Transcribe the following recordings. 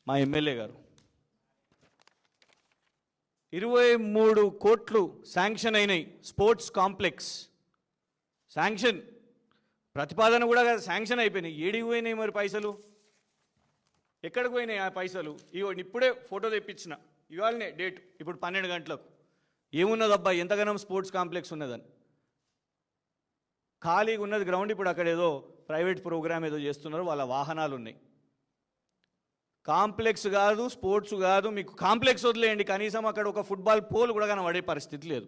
మా ఎమ్మెల్యే గారు 23 కోట్లు శాంక్షన్ అయినాయి. స్పోర్ట్స్ కాంప్లెక్స్ శాంక్షన్, ప్రతిపాదన కూడా శాంక్షన్ అయిపోయినాయి. ఏడికి పోయినాయి మరి పైసలు? ఎక్కడికి పోయినాయి ఆ పైసలు? ఇప్పుడే ఫోటో తెప్పించిన, ఇవాళనే డేట్, ఇప్పుడు 12 గంటలకు. ఏమున్నదబ్బా ఎంతగానో స్పోర్ట్స్ కాంప్లెక్స్ ఉన్నదని. ఖాళీగా ఉన్నది గ్రౌండ్. ఇప్పుడు అక్కడ ఏదో ప్రైవేట్ ప్రోగ్రామ్ ఏదో చేస్తున్నారు, వాళ్ళ వాహనాలు ఉన్నాయి. కాంప్లెక్స్ కాదు, స్పోర్ట్స్ కాదు, మీకు కాంప్లెక్స్ వదిలేయండి, కనీసం అక్కడ ఒక ఫుట్బాల్ పోల్ కూడా కనబడే పరిస్థితి లేదు.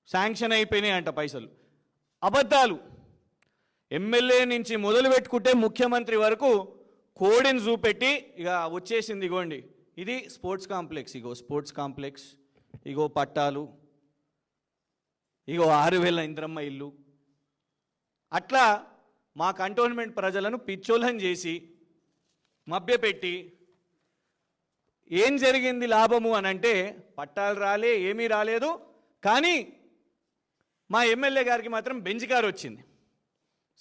శాంక్షన్ అయిపోయినాయి అంట పైసలు. అబద్ధాలు. ఎమ్మెల్యే నుంచి మొదలు పెట్టుకుంటే ముఖ్యమంత్రి వరకు కోడిని చూపెట్టి ఇక వచ్చేసింది. ఇగోండి ఇది స్పోర్ట్స్ కాంప్లెక్స్, ఇగో స్పోర్ట్స్ కాంప్లెక్స్, ఇగో పట్టాలు, ఇగో 6,000 ఇంద్రమ్మ ఇల్లు. అట్లా మా కంటోన్మెంట్ ప్రజలను పిచ్చోళ్ళని చేసి మభ్యపెట్టి ఏం జరిగింది లాభము అని అంటే పట్టాలు రాలే, ఏమీ రాలేదు. కానీ మా ఎమ్మెల్యే గారికి మాత్రం బెంచ్ కారు వచ్చింది.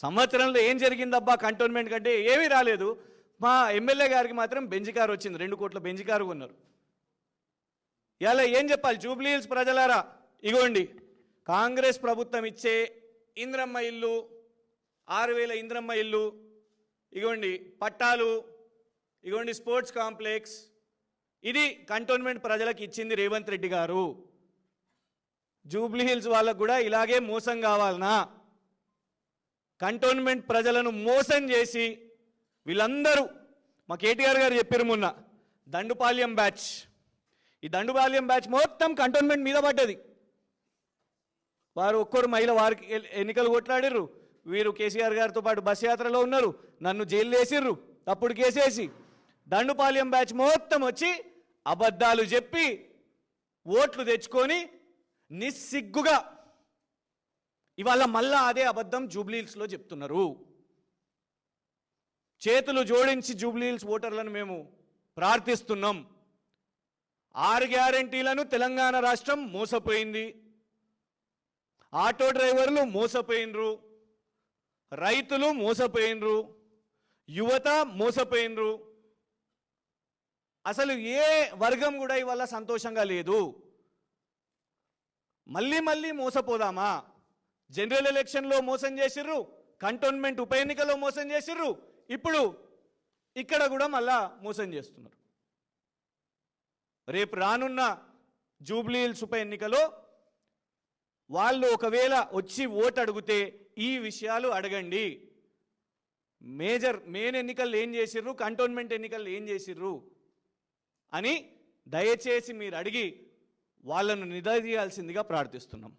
సంవత్సరంలో ఏం జరిగిందబ్బా కంటోన్మెంట్ కంటే ఏమీ రాలేదు. మా ఎమ్మెల్యే గారికి మాత్రం బెంచ్ కారు వచ్చింది. 2 కోట్ల బెంచ్ కారు కొన్నారు. ఇలా ఏం చెప్పాలి జూబ్లీ హిల్స్ ప్రజలారా? ఇగోండి కాంగ్రెస్ ప్రభుత్వం ఇచ్చే ఇంద్రమ్మ ఇల్లు, 6,000 ఇంద్రమ్మ ఇల్లు, ఇగోండి పట్టాలు, ఇగోండి స్పోర్ట్స్ కాంప్లెక్స్. ఇది కంటోన్మెంట్ ప్రజలకు ఇచ్చింది రేవంత్ రెడ్డి గారు. జూబ్లీ హిల్స్ వాళ్ళకు కూడా ఇలాగే మోసం కావాలనా? కంటోన్మెంట్ ప్రజలను మోసం చేసి వీళ్ళందరూ, మా కేటీఆర్ గారు చెప్పారు మొన్న, దండుపాల్యం బ్యాచ్. ఈ దండుపాల్యం బ్యాచ్ మొత్తం కంటోన్మెంట్ మీద పడ్డది. వారు ఒక్కరు మహిళ, వారికి ఎన్నికలు కొట్లాడిర్రు. వీరు కేసీఆర్ గారితో పాటు బస్ యాత్రలో ఉన్నారు. నన్ను జైలు వేసిర్రు తప్పుడు కేసేసి. దండుపాల్యం బ్యాచ్ మొత్తం వచ్చి అబద్ధాలు చెప్పి ఓట్లు తెచ్చుకొని నిస్సిగ్గుగా ఇవాళ మళ్ళా అదే అబద్ధం జూబ్లీ హిల్స్లో చెప్తున్నారు. చేతులు జోడించి జూబ్లీ హిల్స్ ఓటర్లను మేము ప్రార్థిస్తున్నాం. 6 గ్యారెంటీలను తెలంగాణ రాష్ట్రం మోసపోయింది. ఆటో డ్రైవర్లు మోసపోయినరు, రైతులు మోసపోయినరు, యువత మోసపోయినరు. అసలు ఏ వర్గం కూడా ఇవాళ సంతోషంగా లేదు. మళ్ళీ మళ్ళీ మోసపోదామా? జనరల్ ఎలక్షన్లో మోసం చేసిర్రు, కంటోన్మెంట్ ఉప ఎన్నికలో మోసం చేసిర్రు, ఇప్పుడు ఇక్కడ కూడా మళ్ళా మోసం చేస్తున్నారు. రేపు రానున్న జూబ్లీ హిల్స్ ఉప ఎన్నికలో వాళ్ళు ఒకవేళ వచ్చి ఓటు అడిగితే ఈ విషయాలు అడగండి. మెయిన్ ఎన్నికలు ఏం చేసిర్రు, కంటోన్మెంట్ ఎన్నికలు ఏం చేసిర్రు అని దయచేసి మీరు అడిగి వాళ్ళను నిలదీయాల్సిందిగా ప్రార్థిస్తున్నాం.